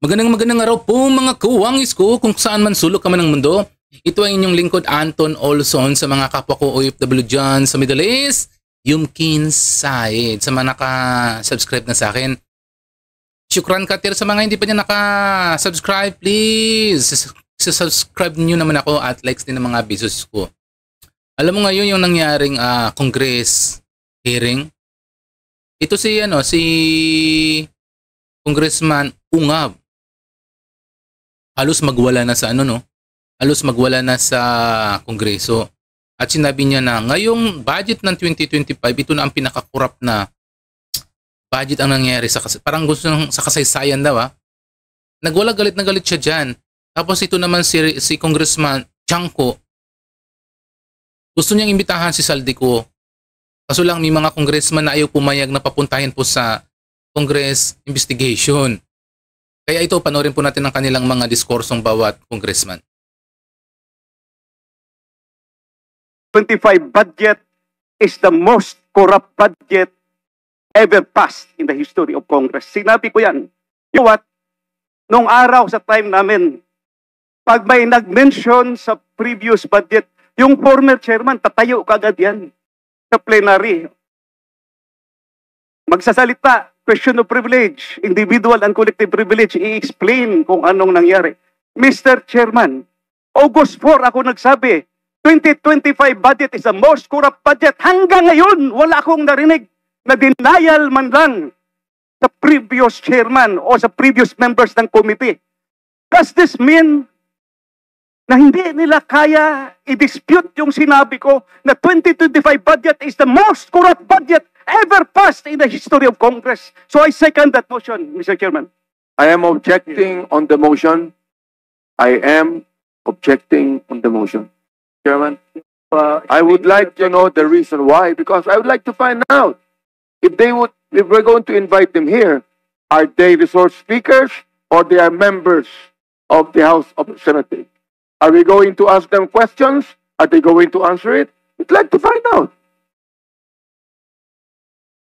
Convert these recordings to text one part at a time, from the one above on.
Magandang araw po mga kawangis ko kung saan man sulok ka man ng mundo. Ito ay inyong lingkod Anton Olson sa mga kapwa ko OFW dyan sa Middle East. Yumkin Said sa mga naka-subscribe na sa akin. Syukran katir sa mga hindi pa niya naka-subscribe, please. Subscribe niyo naman ako at likes din ng mga videos ko. Alam mo ngayon yung nangyaring Congress hearing. Ito si Congressman Ungab. Halos magwala na sa halos magwala na sa Kongreso. At sinabi niya na ngayong budget ng 2025, ito na ang pinakakurap na budget ang nangyayari parang gusto sa kasaysayan daw Nagwala galit na galit siya diyan. Tapos ito naman si Congressman Chanco. Gusto niyang imbitahan si Saldico. Kaso lang may mga congressman na ayaw pumayag na papuntahin po sa Congress investigation. Kaya ito, panoorin po natin ang kanilang mga diskursong bawat congressman. 25 budget is the most corrupt budget ever passed in the history of Congress. Sinabi ko yan. You know what? Nung araw sa time namin, pag may nag-mention sa previous budget, yung former chairman, tatayo kagad yan sa plenary. Magsasalita, question of privilege, individual and collective privilege, i-explain kung anong nangyari. Mr. Chairman, August 4 ako nagsabi, 2025 budget is the most corrupt budget. Hanggang ngayon, wala akong narinig na denial man lang sa previous chairman o sa previous members ng committee. Does this mean na hindi nila kaya i-dispute yung sinabi ko na 2025 budget is the most corrupt budget ever passed in the history of Congress? So I second that motion, Mr. Chairman. I am objecting on the motion. I am objecting on the motion. Chairman, I would like to know the reason why, because I would like to find out if we're going to invite them here, are they resource speakers or they are members of the House of Representatives? Are we going to ask them questions? Are they going to answer it? We'd like to find out.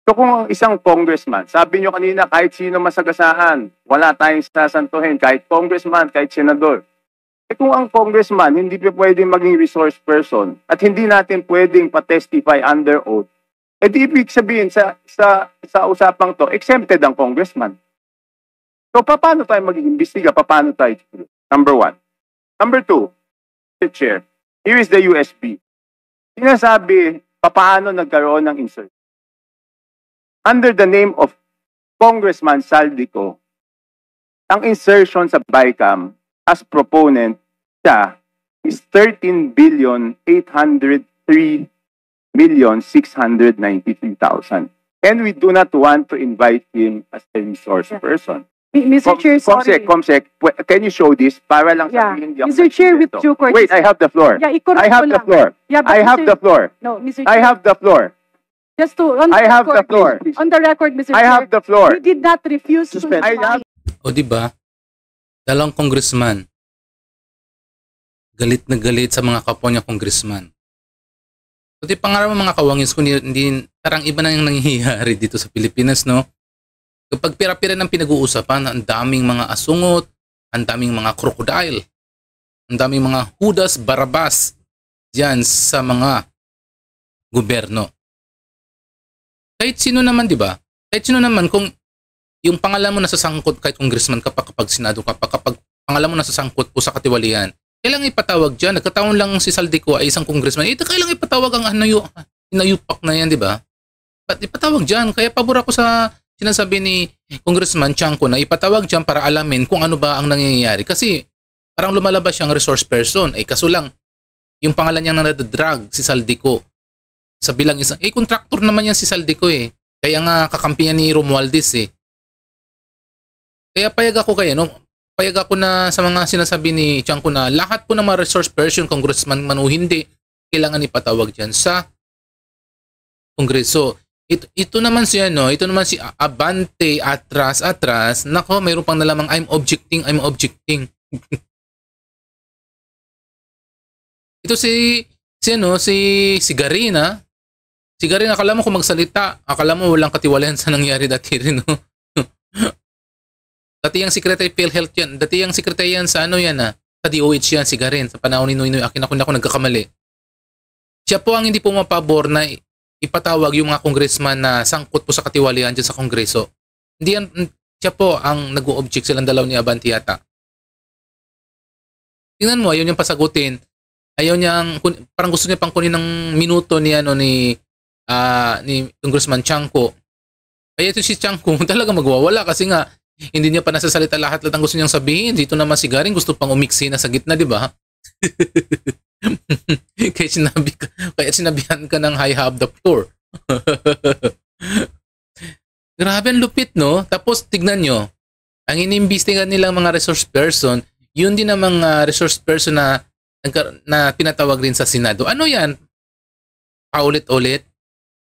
So kung isang congressman, sabi nyo kanina kahit sino masagasaan, wala tayong sasantuhin, kahit congressman, kahit senador. Kung ang congressman hindi pa pwedeng maging resource person at hindi natin pwedeng pa-testify under oath, di ibig sabihin sa usapang to, exempted ang congressman. So paano tayo mag-iimbestiga? Paano tayo? Number one. Number two, Mr. Chair, here is the USB. Sinasabi, paano nagkaroon ng insert? Under the name of Congressman Saldico, ang insertion sa BICAM as proponent siya is 13,803,693,000. And we do not want to invite him as a resource person. Mr. Chair, sorry. Comsec, can you show this? Para lang sabihin, Mr. Chair, with due courtesy. Wait, I have the floor. Yeah, I have the floor. Yeah, I have the floor. No, Mr. Chair. I have the floor. Just to, on the I have the floor. On the record, Mr. I Chair. have the floor. We did not refuse to I have. O diba? Dalawang congressman. Galit na galit sa mga kapwa niya congressman. Pati pangarap mga kawangis ko, parang iba na yung nangyayari dito sa Pilipinas, no? Kapag pira-pira ng pinag-uusapan, ang daming mga asungot, ang daming mga crocodile, ang daming mga Judas Barabas diyan sa mga gobyerno. Kahit sino naman, di ba? Kahit sino naman, kung yung pangalan mo nasasangkot kahit congressman ka pa, kapag senado ka pa, kapag pangalan mo nasasangkot po sa katiwalian, kailangan ipatawag dyan. Nagkataon lang si Saldico ay isang congressman. Ito kailangan ipatawag ang inayupak na yan, di ba? But ipatawag dyan. Kaya pabor ako sa sinasabi ni Congressman Chanco na ipatawag dyan para alamin kung ano ba ang nangyayari. Kasi parang lumalabas siyang resource person. Kaso lang, yung pangalan niya na nadadrag, si Saldico. Sa bilang isang, contractor naman yan si Saldico Kaya nga kakampiyan ni Romualdez Kaya payag ako na sa mga sinasabi ni Chanco na lahat po ng mga resource person, congressman man o hindi, kailangan ipatawag dyan sa Kongreso. Ito naman si Abante atras. Nako, mayroon pang nalamang I'm objecting. Ito si Garina. Si Garina, akala mo kung magsalita, akala mo walang katiwalayan sa nangyari dati rin, no? Dati yung Secretary PhilHealth yan. Dati yung Secretary yan sa ano yan sa DOH yan, si Garen. Sa panahon ni Noynoy Aquino ako nagkakamali. Siya po ang hindi pumapabor na ipatawag yung mga congressman na sangkot po sa katiwalian dyan sa Kongreso. Hindi yan, siya po ang nag-o-object silang dalaw ni Abante yata. Tingnan mo, ayaw niyang pasagutin. Ayaw niyang, parang gusto niya pang kunin ng minuto ni Congressman Chanco. Kaya ito si Chanco talaga magwawala kasi nga hindi niya pa nasasalita lahat ang gusto niyang sabihin. Dito naman si Garing gusto pang umiksi na sa gitna, di ba? Kaya sinabihan ka ng I have the floor. Grabe ang lupit, no? Tapos tignan nyo, ang inimbestigan nilang mga resource person, yun din ang mga resource person na pinatawag rin sa Senado. Ano yan? Paulit-ulit.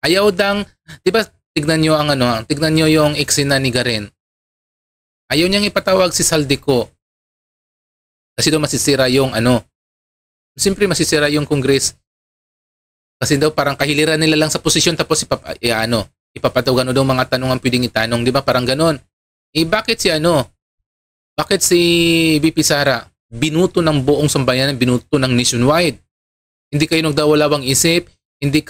Ayaw dang, di ba, tignan nyo tignan nyo yung eksena ni Garen. Ayaw niyang ipatawag si Saldico. Kasi daw masisira yung Siyempre masisira yung Congress. Kasi daw parang kahiliran nila lang sa posisyon tapos ipapatawagan daw mga tanong ang pwedeng itanong, di ba? Parang ganon. Bakit si VP Sara binuto ng buong sambayanan, binuto ng nationwide? Hindi kayo nagdawalawang isip, hindi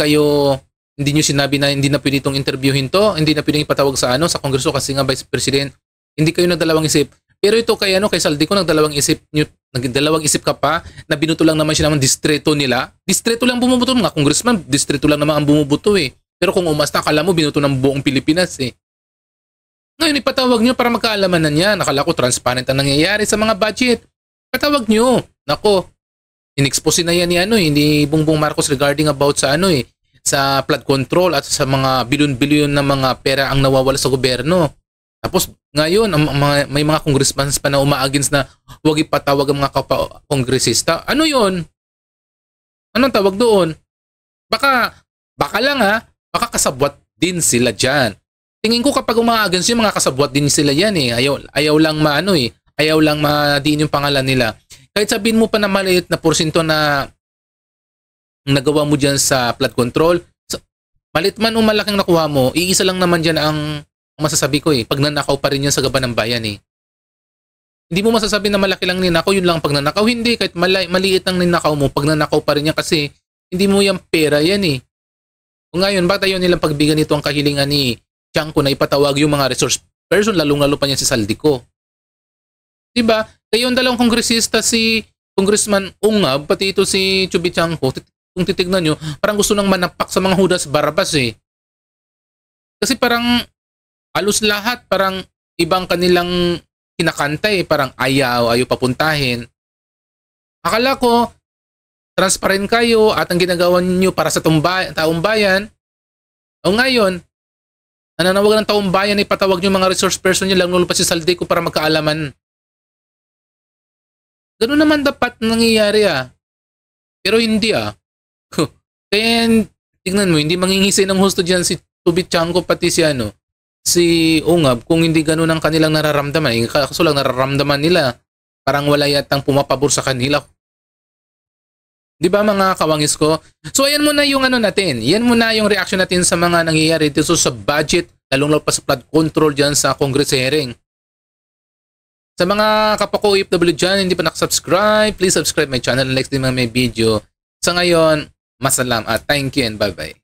niyo sinabi na hindi na pwede itong interviewin to, hindi na pwedeng ipatawag sa Kongreso kasi nga Vice President. Hindi kayo nagdalawang isip. Pero ito kay Saldico nagdalawang isip ka pa na binuto lang naman siya ng distrito nila. Distrito lang bumubuto, mga congressman, distrito lang naman ang bumubuto eh. Pero kung umasta, akala mo binuto ng buong Pilipinas eh. Ngayon ipatawag niyo para magkaalaman na niya. Nakala ko transparent ang nangyayari sa mga budget. Patawag niyo. Nako, in-expose na yan ni Bongbong Marcos regarding about sa sa flood control at sa mga bilyon-bilyon na mga pera ang nawawala sa gobyerno. Tapos ngayon, may mga congressmen pa na uma-against na huwag ipatawag ang mga kongresista. Ano yun? Anong tawag doon? Baka lang baka kasabwat din sila dyan. Tingin ko kapag uma-against yung mga kasabwat din sila yan eh. Ayaw lang ayaw lang madiin yung pangalan nila. Kahit sabihin mo pa na maliit na porsyento na nagawa mo dyan sa flood control, maliit man o malaking nakuha mo, iisa lang naman dyan ang masasabi ko eh, pagnanakaw pa rin yan sa gaban ng bayan eh. Hindi mo masasabi na malaki lang ninakaw, yun lang pagnanakaw. Hindi, kahit maliit ang ninakaw mo, pagnanakaw pa rin yan kasi hindi mo yung pera yan eh. Kung ngayon, bakit ayaw nilang pagbigyan nito ang kahilingan ni Chanco na ipatawag yung mga resource person, lalong-lalo pa niya si Saldico. Diba? Kaya yung dalawang kongresista, si Congressman Ungab, pati ito si Chubby Chanco, kung titignan nyo, parang gusto nang manapak sa mga Judas Barrabas eh. Kasi parang halos lahat parang ibang kanilang kinakanta eh, parang ayaw papuntahin. Akala ko transparent kayo at ang ginagawa niyo para sa taong bayan. O ngayon, nananawagan ng taong bayan ay patawag niyo mga resource person niyo lang pa si Saldico para magkaalaman. Ganun naman dapat nangyayari Pero hindi Kaya tingnan mo, hindi mangingisay ng husto diyan si Chubby Chanco pati si Ungab kung hindi ganun ang kanilang nararamdaman. Kaso lang nararamdaman nila parang wala yatang pumapabor sa kanila. Di ba mga kawangis ko? So ayan muna yung natin. Yan muna yung reaction natin sa mga nangyayari dito sa budget, lalong pa sa flood control dyan sa Congress hearing. Sa mga kapako OFW dyan, hindi pa nakasubscribe, please subscribe my channel and like din mga may video. Sa ngayon, masalam at thank you and bye-bye.